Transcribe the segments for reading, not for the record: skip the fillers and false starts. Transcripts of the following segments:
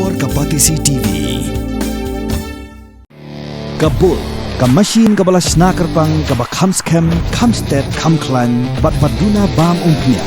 Kapor Kapatisi TV Kabul ka machine ka balas nakarpang ka bakhamskem khamstet khamklan bat baduna bam umpnya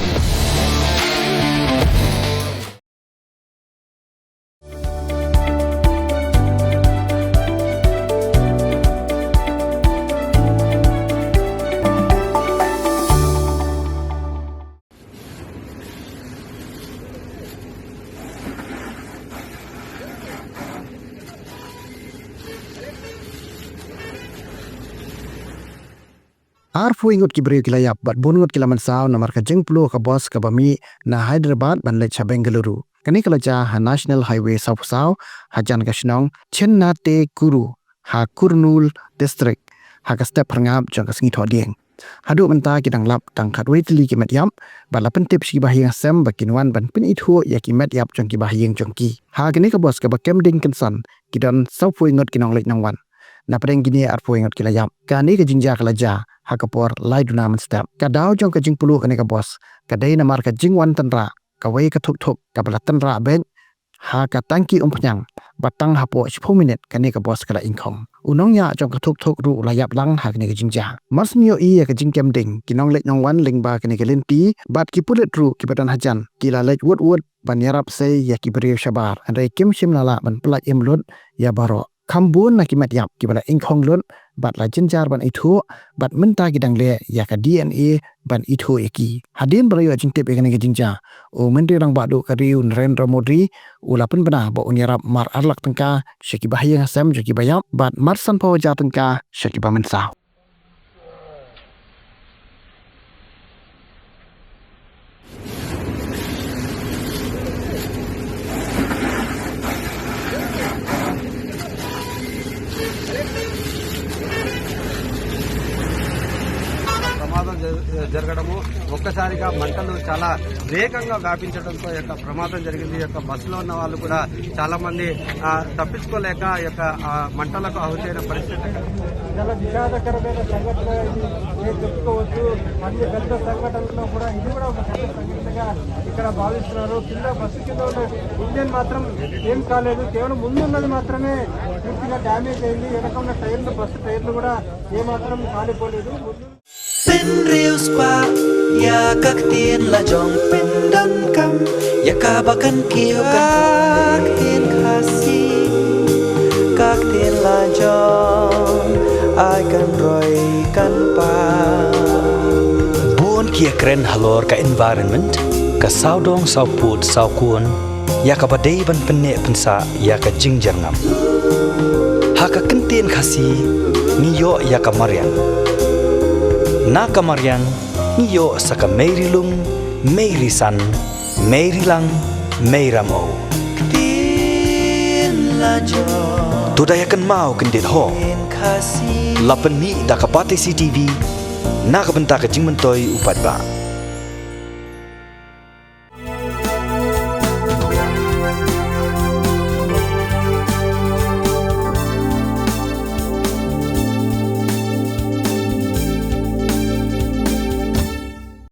Arfu ingut ki beriu kilayap bat bungut kilaman saw namar ka jeng Pluh ka bos ka bami na Hyderabad ban lech Bengaluru. Kani kalaja ha National Highway saw hajan ka shnong Chennate Kuru ha Kurnul district ha ka step rangap jang ka singi thodieng. Hadu menta ki dang lap dang khat wetli ki met yap bat la pentip si bahiang sem bakinwan ban pin ithu ya ki met yap jang ki bahiang jang ki. Ha kani ka bos ka bakem ding kensan ki dan saw fu ingut ki nong lech nang wan. Na padeng gini arfu ingut kilayap. Kani ka jingja kalaja ha kapor lai duna man step ka daw jong ka jing Pluh kani ka bos ka dei namar ka jing wan Tynrah ka wei ka Thuk ka bala Tynrah ben ha ka tangki umpnyang batang hapo 10 minit kani ka bos kala Ingkhong unong ya jong ka Thuk ru layap lang ha kani ka jingja mas mio i ka jing kem ding kinong lek nong wan ling ba kani ka linpi bat ki pulet ru ki badan hajan kila lek wood ban yarap sei ya ki beri shabar andai kim shim lala ban plat imlut ya baro Kambun na kimat yap ki bala Ingkhong lun bat la jenjar ban itu bat menta gidang le ya ka DNA ban itu eki hadin berayu jing tip ekani jingja o menteri rang badu ka riu Narendra Modi ulapan bana ba unyarap mar arlak tengka syaki bahaya hasam jaki bayap bat marsan pawa ja tengka syaki ba mensa జరగడము ఒక్కసారిగా మంటలు చాలా వేగంగా వ్యాపించడంతో యొక్క ప్రమాదం జరిగింది యొక్క బస్సులో ఉన్న వాళ్ళు కూడా చాలా మంది తప్పించుకోలేక యొక్క మంటలకు ఆహుతైన పరిస్థితి చాలా విషాదకరమైన సంఘటన ఇది చెప్పుకోవచ్చు అన్ని పెద్ద సంఘటనలో కూడా ఇది కూడా ఒక పెద్ద సంఘటనగా ఇక్కడ భావిస్తున్నారు కింద బస్సు కింద ఉన్న ఇంజన్ మాత్రం ఏం కాలేదు కేవలం ముందున్నది మాత్రమే పూర్తిగా డ్యామేజ్ అయింది వెనక ఉన్న టైర్లు బస్సు టైర్లు కూడా ఏమాత్రం కాలిపోలేదు Pin riu spa ya kak tin la jong pin dan kam ya kabakan kiyo kak tin khasi kak tin la jong ai kan roi kan pa buon kia kren halor ka environment ka saudong sauput saukun ya ka badai ban penne pensa ya ka jingjangam ha ka kentin khasi niyo ya ka marian na kamarian niyo saka meirilung meirisan meirilang meiramo tin la jong tudayakan mau kendit ho khasi lapen mi da kapate CTV na kabenta ka jingmentoi upat ba